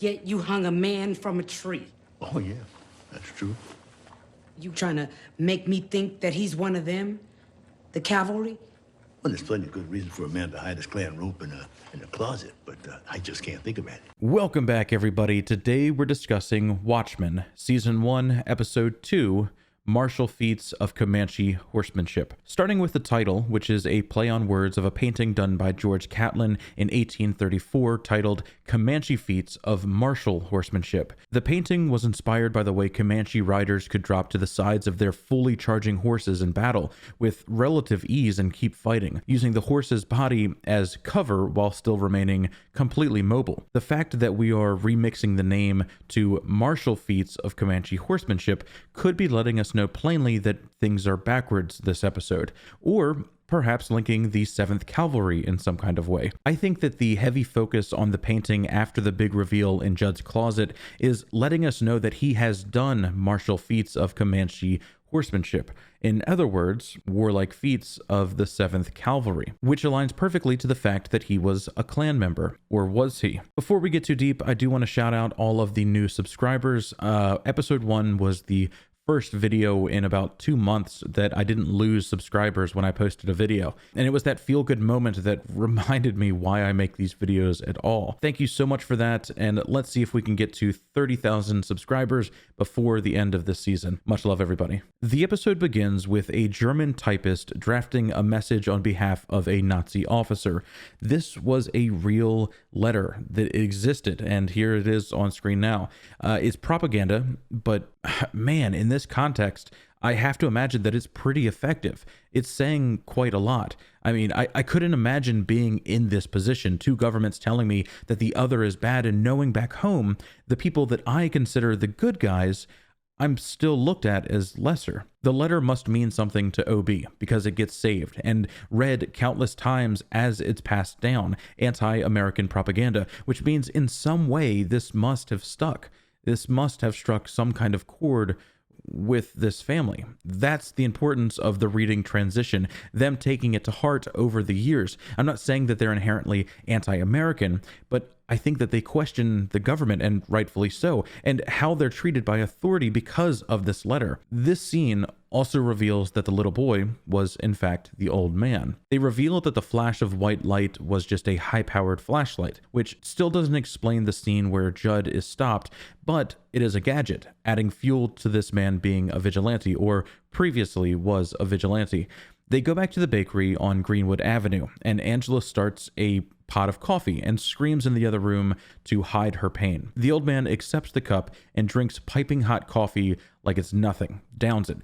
yet you hung a man from a tree. Oh, yeah, that's true. You trying to make me think that he's one of them? The cavalry? Well, there's plenty of good reason for a man to hide his clan rope in a closet, but I just can't think of any. Welcome back, everybody. Today we're discussing Watchmen, Season 1, Episode 2, Martial Feats of Comanche Horsemanship. Starting with the title, which is a play on words of a painting done by George Catlin in 1834 titled Comanche Feats of Martial Horsemanship. The painting was inspired by the way Comanche riders could drop to the sides of their fully charging horses in battle with relative ease and keep fighting, using the horse's body as cover while still remaining completely mobile. The fact that we are remixing the name to Martial Feats of Comanche Horsemanship could be letting us know plainly that things are backwards this episode, or perhaps linking the 7th Cavalry in some kind of way. I think that the heavy focus on the painting after the big reveal in Judd's closet is letting us know that he has done martial feats of Comanche horsemanship. In other words, warlike feats of the 7th Cavalry, which aligns perfectly to the fact that he was a clan member, or was he? Before we get too deep, I do want to shout out all of the new subscribers. Episode 1 was the first video in about 2 months that I didn't lose subscribers when I posted a video. And it was that feel-good moment that reminded me why I make these videos at all. Thank you so much for that, and let's see if we can get to 30,000 subscribers before the end of this season. Much love, everybody. The episode begins with a German typist drafting a message on behalf of a Nazi officer. This was a real letter that existed, and here it is on screen now. It's propaganda, but man, in this context, I have to imagine that it's pretty effective. It's saying quite a lot. I mean, I couldn't imagine being in this position, two governments telling me that the other is bad, and knowing back home, the people that I consider the good guys, I'm still looked at as lesser. The letter must mean something to OB because it gets saved and read countless times as it's passed down, anti-American propaganda, which means in some way this must have stuck. This must have struck some kind of chord with this family. That's the importance of the reading transition, them taking it to heart over the years. I'm not saying that they're inherently anti-American, but I think that they question the government, and rightfully so, and how they're treated by authority because of this letter. This scene also reveals that the little boy was, in fact, the old man. They reveal that the flash of white light was just a high-powered flashlight, which still doesn't explain the scene where Judd is stopped, but it is a gadget, adding fuel to this man being a vigilante, or previously was a vigilante. They go back to the bakery on Greenwood Avenue, and Angela starts a pot of coffee and screams in the other room to hide her pain. The old man accepts the cup and drinks piping hot coffee like it's nothing, downs it,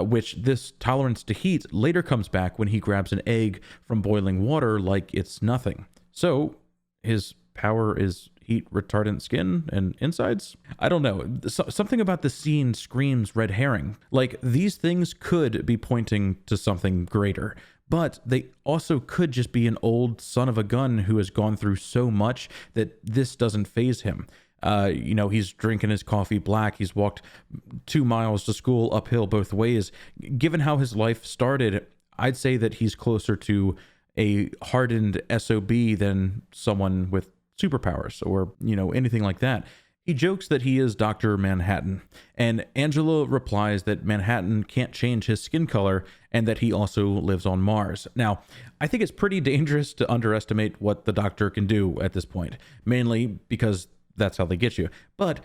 which this tolerance to heat later comes back when he grabs an egg from boiling water like it's nothing. So his power is heat retardant skin and insides? I don't know. Something about the scene screams red herring. Like, these things could be pointing to something greater, but they also could just be an old son of a gun who has gone through so much that this doesn't faze him. He's drinking his coffee black. He's walked 2 miles to school uphill both ways. Given how his life started, I'd say that he's closer to a hardened SOB than someone with superpowers or, anything like that. He jokes that he is Dr. Manhattan, and Angela replies that Manhattan can't change his skin color and that he also lives on Mars. Now, I think it's pretty dangerous to underestimate what the doctor can do at this point, mainly because that's how they get you. But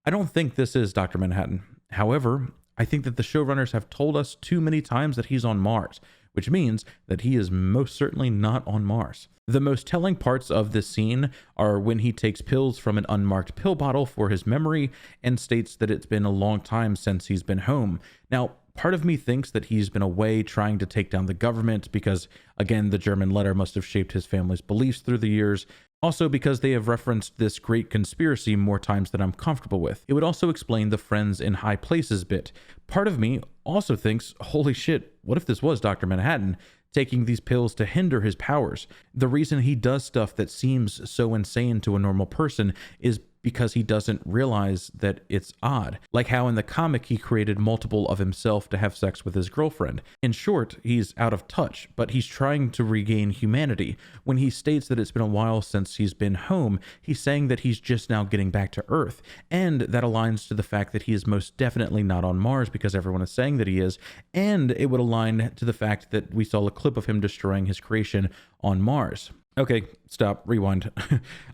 I don't think this is Dr. Manhattan. However, I think that the showrunners have told us too many times that he's on Mars, which means that he is most certainly not on Mars. The most telling parts of this scene are when he takes pills from an unmarked pill bottle for his memory and states that it's been a long time since he's been home. Now, part of me thinks that he's been away trying to take down the government because, again, the German letter must have shaped his family's beliefs through the years. Also because they have referenced this great conspiracy more times than I'm comfortable with. It would also explain the friends in high places bit. Part of me also thinks, holy shit, what if this was Dr. Manhattan taking these pills to hinder his powers? The reason he does stuff that seems so insane to a normal person is because he doesn't realize that it's odd. Like how in the comic he created multiple of himself to have sex with his girlfriend. In short, he's out of touch, but he's trying to regain humanity. When he states that it's been a while since he's been home, he's saying that he's just now getting back to Earth. And that aligns to the fact that he is most definitely not on Mars because everyone is saying that he is. And it would align to the fact that we saw a clip of him destroying his creation on Mars. Okay, stop, rewind.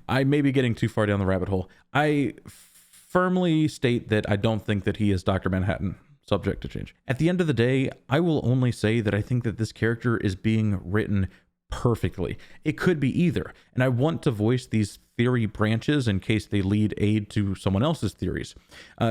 I may be getting too far down the rabbit hole. I firmly state that I don't think that he is Dr. Manhattan, subject to change. At the end of the day, I will only say that I think that this character is being written perfectly. It could be either, and I want to voice these theory branches in case they lead aid to someone else's theories.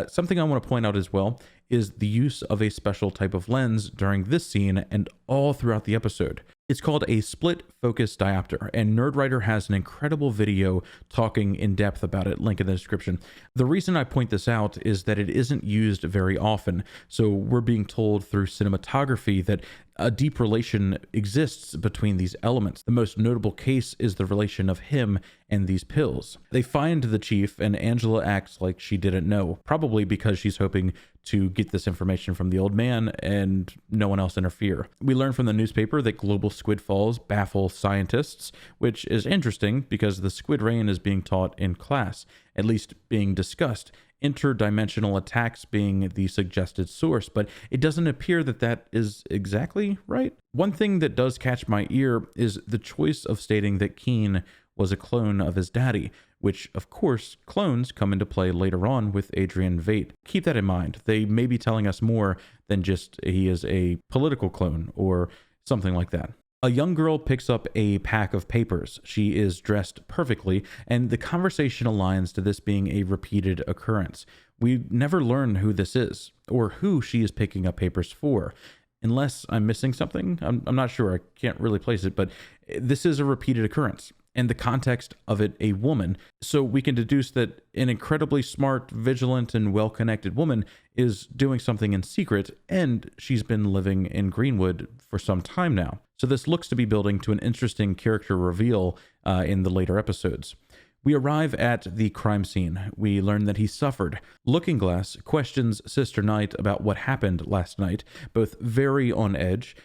Something I want to point out as well is the use of a special type of lens during this scene and all throughout the episode. It's called a split focus diopter, and Nerdwriter has an incredible video talking in depth about it, link in the description. The reason I point this out is that it isn't used very often, so we're being told through cinematography that a deep relation exists between these elements. The most notable case is the relation of him and these pills. They find the chief, and Anglea acts like she didn't know, probably because she's hoping to get this information from the old man and no one else interfere. We learn from the newspaper that global squid falls baffle scientists, which is interesting because the squid rain is being taught in class, at least being discussed, interdimensional attacks being the suggested source, but it doesn't appear that that is exactly right. One thing that does catch my ear is the choice of stating that Keen was a clone of his daddy, which of course clones come into play later on with Adrian Veidt. Keep that in mind. They may be telling us more than just he is a political clone or something like that. A young girl picks up a pack of papers. She is dressed perfectly, and the conversation aligns to this being a repeated occurrence. We never learn who this is or who she is picking up papers for. Unless I'm missing something, I'm not sure. I can't really place it, but this is a repeated occurrence. And the context of it, a woman. So we can deduce that an incredibly smart, vigilant, and well-connected woman is doing something in secret, and she's been living in Greenwood for some time now. So this looks to be building to an interesting character reveal in the later episodes. We arrive at the crime scene. We learn that he suffered. Looking Glass questions Sister Knight about what happened last night, both very on edge.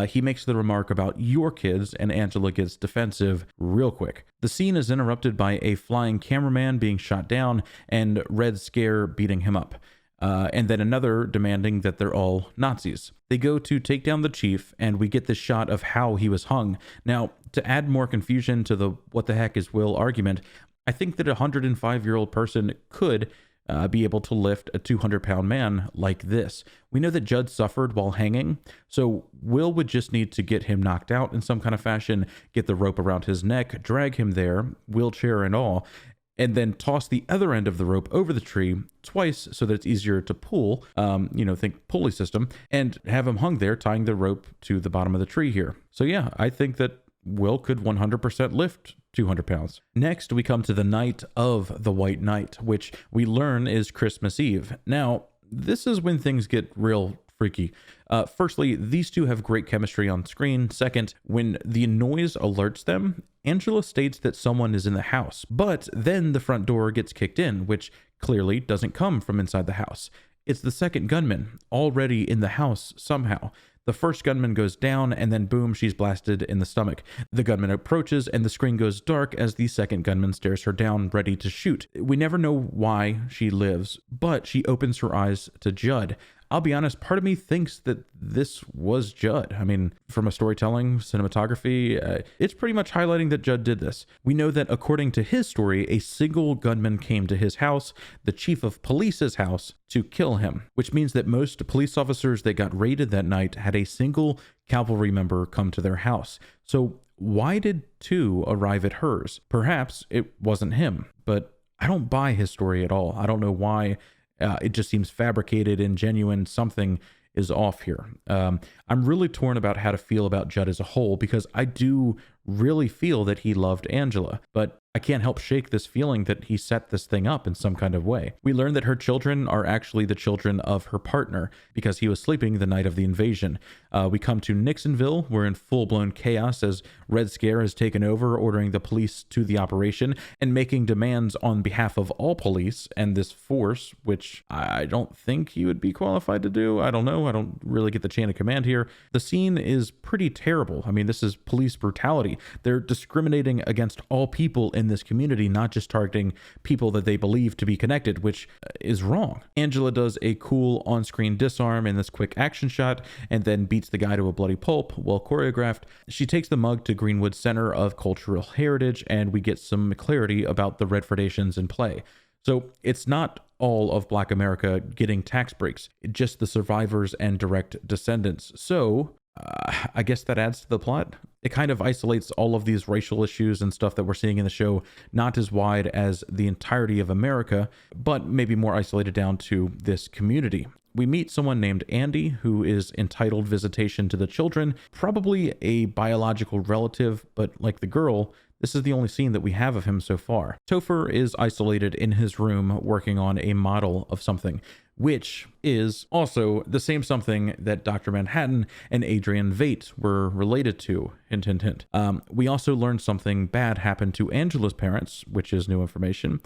He makes the remark about your kids, and Anglea gets defensive real quick. The scene is interrupted by a flying cameraman being shot down and Red Scare beating him up. And then another demanding that they're all Nazis. They go to take down the chief, and we get this shot of how he was hung. Now, to add more confusion to the what the heck is Will argument, I think that a 105-year-old person could be able to lift a 200-pound man like this. We know that Judd suffered while hanging, so Will would just need to get him knocked out in some kind of fashion, get the rope around his neck, drag him there, wheelchair and all, and then toss the other end of the rope over the tree twice so that it's easier to pull, think pulley system, and have him hung there, tying the rope to the bottom of the tree here. So yeah, I think that Will could 100% lift 200 pounds. Next, we come to the night of the White Night, which we learn is Christmas Eve. Now, this is when things get real freaky. Firstly, these two have great chemistry on screen. Second, when the noise alerts them, Anglea states that someone is in the house, but then the front door gets kicked in, which clearly doesn't come from inside the house. It's the second gunman, already in the house somehow. The first gunman goes down, and then boom, she's blasted in the stomach. The gunman approaches, and the screen goes dark as the second gunman stares her down, ready to shoot. We never know why she lives, but she opens her eyes to Judd. I'll be honest, part of me thinks that this was Judd. I mean, from a storytelling, cinematography, it's pretty much highlighting that Judd did this. We know that according to his story, a single gunman came to his house, the chief of police's house, to kill him, which means that most police officers that got raided that night had a single cavalry member come to their house. So why did two arrive at hers? Perhaps it wasn't him, but I don't buy his story at all. I don't know why. It just seems fabricated and genuine. Something is off here. I'm really torn about how to feel about Judd as a whole, because I do really feel that he loved Anglea, but I can't help shake this feeling that he set this thing up in some kind of way. We learn that her children are actually the children of her partner because he was sleeping the night of the invasion. We come to Nixonville. We're in full-blown chaos as Red Scare has taken over, ordering the police to the operation and making demands on behalf of all police and this force, which I don't think he would be qualified to do. I don't know. I don't really get the chain of command here. The scene is pretty terrible. I mean, this is police brutality. They're discriminating against all people in this community, not just targeting people that they believe to be connected, which is wrong. Anglea does a cool on-screen disarm in this quick action shot and then beats the guy to a bloody pulp, well choreographed. She takes the mug to Greenwood Center of Cultural Heritage, and we get some clarity about the Redfordations in play. So it's not all of Black America getting tax breaks, just the survivors and direct descendants. So I guess that adds to the plot. It kind of isolates all of these racial issues and stuff that we're seeing in the show, not as wide as the entirety of America, but maybe more isolated down to this community. We meet someone named Andy who is entitled visitation to the children, probably a biological relative, but like the girl, this is the only scene that we have of him so far. Topher is isolated in his room working on a model of something, which is also the same something that Dr. Manhattan and Adrian Veidt were related to. Hint, hint, hint. We also learned something bad happened to Angela's parents, which is new information.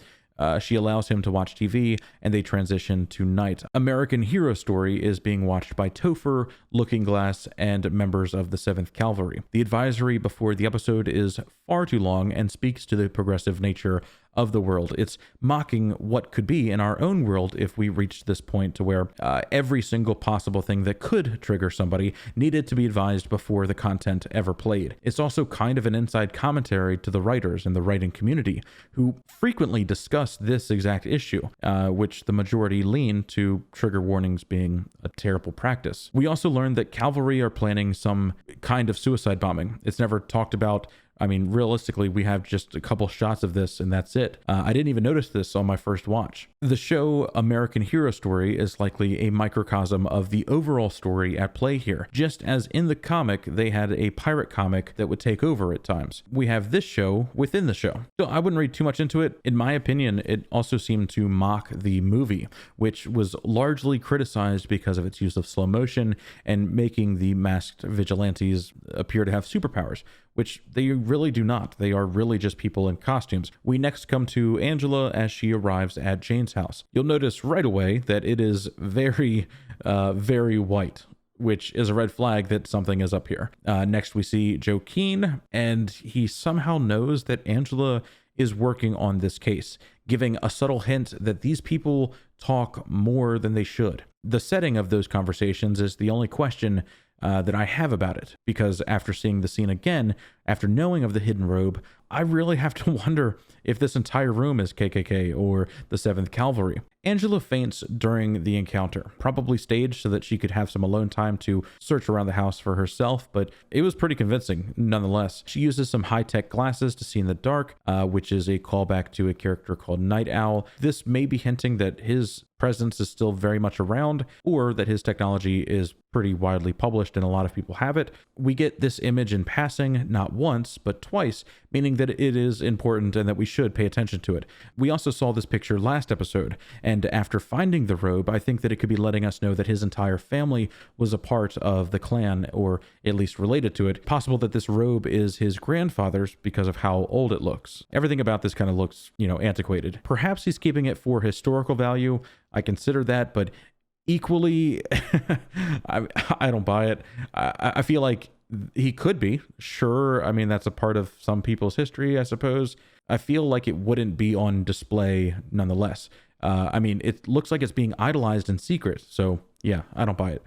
She allows him to watch TV, and they transition to night. American Hero Story is being watched by Topher, Looking Glass, and members of the 7th Cavalry. The advisory before the episode is far too long and speaks to the progressive nature of the world. It's mocking what could be in our own world if we reached this point to where every single possible thing that could trigger somebody needed to be advised before the content ever played. It's also kind of an inside commentary to the writers and the writing community who frequently discuss this exact issue, which the majority lean to trigger warnings being a terrible practice. We also learned that Cavalry are planning some kind of suicide bombing. It's never talked about. I mean, realistically, we have just a couple shots of this and that's it. I didn't even notice this on my first watch. The show American Hero Story is likely a microcosm of the overall story at play here. Just as in the comic, they had a pirate comic that would take over at times. We have this show within the show. So I wouldn't read too much into it. In my opinion, it also seemed to mock the movie, which was largely criticized because of its use of slow motion and making the masked vigilantes appear to have superpowers, which they really do not. They are really just people in costumes. We next come to Anglea as she arrives at Jane's house. You'll notice right away that it is very, very white, which is a red flag that something is up here. Next we see Joe Keane, and he somehow knows that Anglea is working on this case, giving a subtle hint that these people talk more than they should. The setting of those conversations is the only question that I have about it, because after seeing the scene again, after knowing of the hidden robe, I really have to wonder if this entire room is KKK or the 7th Cavalry. Anglea faints during the encounter, probably staged so that she could have some alone time to search around the house for herself, but it was pretty convincing nonetheless. She uses some high-tech glasses to see in the dark, which is a callback to a character called Night Owl. This may be hinting that his presence is still very much around, or that his technology is pretty widely published and a lot of people have it. We get this image in passing, not once, but twice, meaning that it is important and that we should pay attention to it. We also saw this picture last episode, and after finding the robe, I think that it could be letting us know that his entire family was a part of the clan, or at least related to it. Possible that this robe is his grandfather's because of how old it looks. Everything about this kind of looks, antiquated. Perhaps he's keeping it for historical value. I consider that, but equally, I don't buy it. I feel like he could be. Sure, I mean, that's a part of some people's history, I suppose. I feel like it wouldn't be on display nonetheless. I mean, it looks like it's being idolized in secret, so yeah, I don't buy it.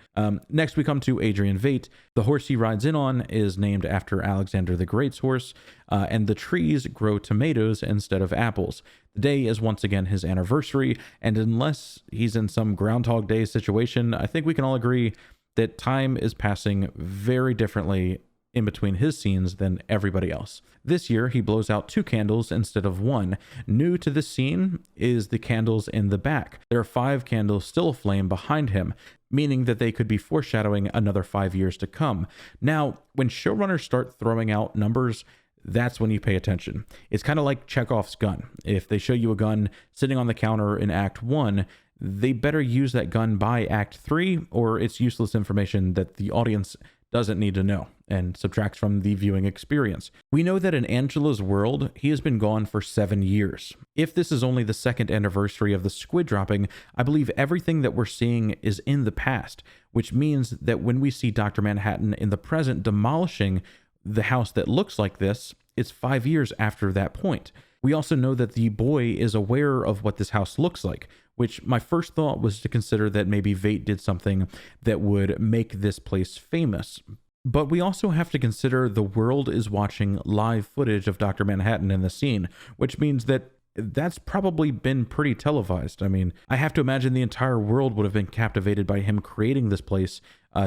Next, we come to Adrian Veidt. The horse he rides in on is named after Alexander the Great's horse, and the trees grow tomatoes instead of apples. The day is once again his anniversary, and unless he's in some Groundhog Day situation, I think we can all agree that time is passing very differently in between his scenes than everybody else. This year, he blows out 2 candles instead of 1. New to this scene is the candles in the back. There are 5 candles still aflame behind him, meaning that they could be foreshadowing another 5 years to come. Now, when showrunners start throwing out numbers, that's when you pay attention. It's kind of like Chekhov's gun. If they show you a gun sitting on the counter in Act 1, they better use that gun by Act 3, or it's useless information that the audience doesn't need to know and subtracts from the viewing experience. We know that in Angela's world, he has been gone for 7 years. If this is only the second anniversary of the squid dropping, I believe everything that we're seeing is in the past, which means that when we see Dr. Manhattan in the present demolishing the house that looks like this, it's 5 years after that point. We also know that the boy is aware of what this house looks like, which my first thought was to consider that maybe Veit did something that would make this place famous. But we also have to consider the world is watching live footage of Dr. Manhattan in the scene, which means that that's probably been pretty televised. I mean, I have to imagine the entire world would have been captivated by him creating this place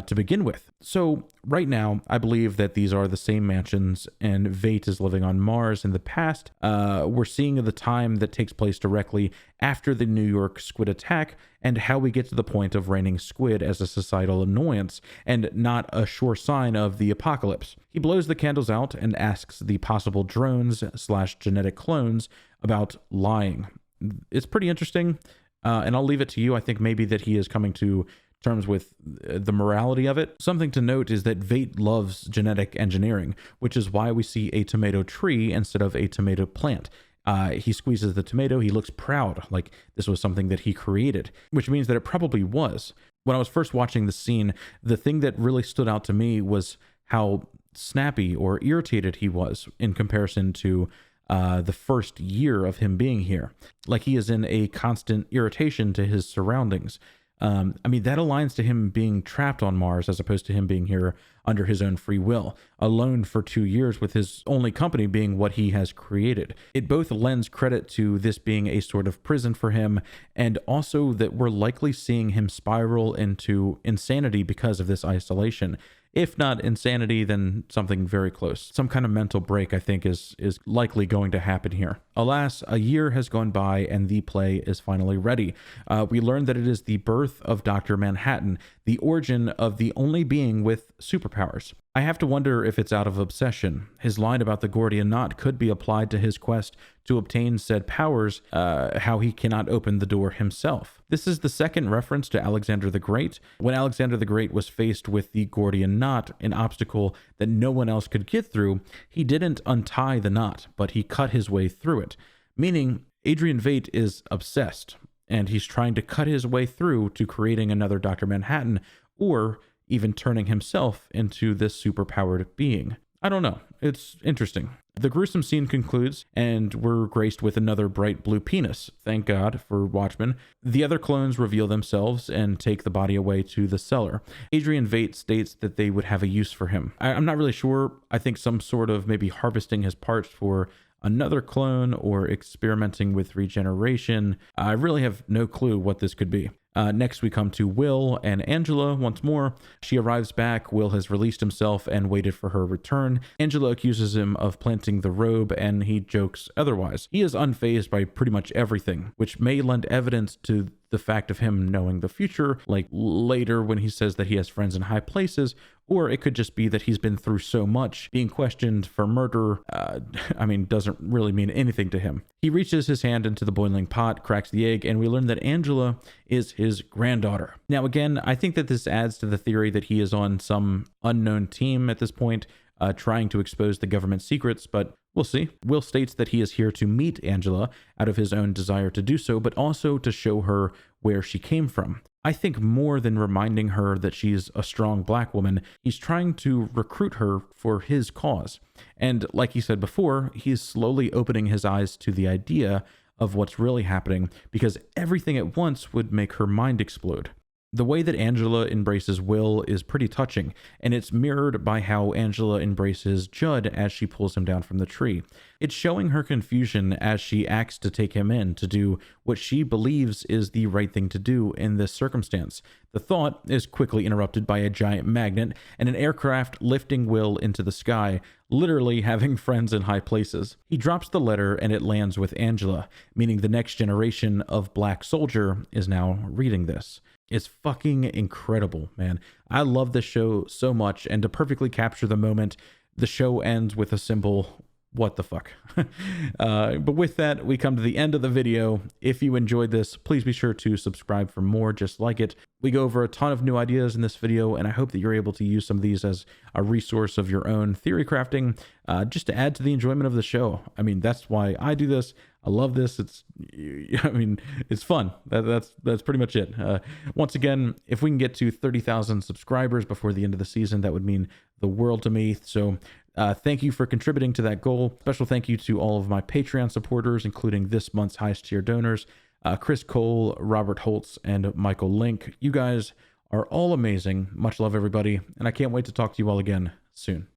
to begin with. So right now, I believe that these are the same mansions, and Veit is living on Mars. In the past, we're seeing the time that takes place directly after the New York squid attack, and how we get to the point of raining squid as a societal annoyance, and not a sure sign of the apocalypse. He blows the candles out and asks the possible drones/genetic clones about lying. It's pretty interesting, and I'll leave it to you. I think maybe that he is coming to terms with the morality of it. Something to note is that Veit loves genetic engineering, which is why we see a tomato tree instead of a tomato plant. He squeezes the tomato. He looks proud, like this was something that he created, which means that it probably was. When I was first watching the scene, the thing that really stood out to me was how snappy or irritated he was in comparison to the first year of him being here. Like he is in a constant irritation to his surroundings. I mean, that aligns to him being trapped on Mars as opposed to him being here under his own free will, alone for 2 years with his only company being what he has created. It both lends credit to this being a sort of prison for him, and also that we're likely seeing him spiral into insanity because of this isolation. If not insanity, then something very close. Some kind of mental break, I think, is likely going to happen here. Alas, a year has gone by and the play is finally ready. We learn that it is the birth of Dr. Manhattan, the origin of the only being with superpowers. I have to wonder if it's out of obsession. His line about the Gordian knot could be applied to his quest to obtain said powers, how he cannot open the door himself. This is the second reference to Alexander the Great. When Alexander the Great was faced with the Gordian knot, an obstacle that no one else could get through, he didn't untie the knot, but he cut his way through it. Meaning, Adrian Veidt is obsessed, and he's trying to cut his way through to creating another Dr. Manhattan, or even turning himself into this superpowered being. I don't know. It's interesting. The gruesome scene concludes, and we're graced with another bright blue penis. Thank God for Watchmen. The other clones reveal themselves and take the body away to the cellar. Adrian Veidt states that they would have a use for him. I'm not really sure. I think some sort of maybe harvesting his parts for another clone or experimenting with regeneration. I really have no clue what this could be. Next, we come to Will and Angela once more. She arrives back. Will has released himself and waited for her return. Angela accuses him of planting the robe, and he jokes otherwise. He is unfazed by pretty much everything, which may lend evidence to the fact of him knowing the future, like later when he says that he has friends in high places, or it could just be that he's been through so much. Being questioned for murder, doesn't really mean anything to him. He reaches his hand into the boiling pot, cracks the egg, and we learn that Angela is his granddaughter. Now, again, I think that this adds to the theory that he is on some unknown team at this point, trying to expose the government secrets, but we'll see. Will states that he is here to meet Angela out of his own desire to do so, but also to show her where she came from. I think more than reminding her that she's a strong black woman, he's trying to recruit her for his cause. And like he said before, he's slowly opening his eyes to the idea of what's really happening, because everything at once would make her mind explode. The way that Angela embraces Will is pretty touching, and it's mirrored by how Angela embraces Judd as she pulls him down from the tree. It's showing her confusion as she acts to take him in to do what she believes is the right thing to do in this circumstance. The thought is quickly interrupted by a giant magnet and an aircraft lifting Will into the sky, literally having friends in high places. He drops the letter and it lands with Angela, meaning the next generation of black soldier is now reading this. It's fucking incredible, man. I love this show so much, and to perfectly capture the moment, the show ends with a symbol what the fuck. But with that, we come to the end of the video. If you enjoyed this, please be sure to subscribe for more just like it. We go over a ton of new ideas in this video, and I hope that you're able to use some of these as a resource of your own theory crafting, just to add to the enjoyment of the show. I mean, that's why I do this. I love this. It's fun. That's pretty much it. Once again, if we can get to 30,000 subscribers before the end of the season, that would mean the world to me. So thank you for contributing to that goal. Special thank you to all of my Patreon supporters, including this month's highest tier donors, Chris Cole, Robert Holtz, and Michael Link. You guys are all amazing. Much love, everybody. And I can't wait to talk to you all again soon.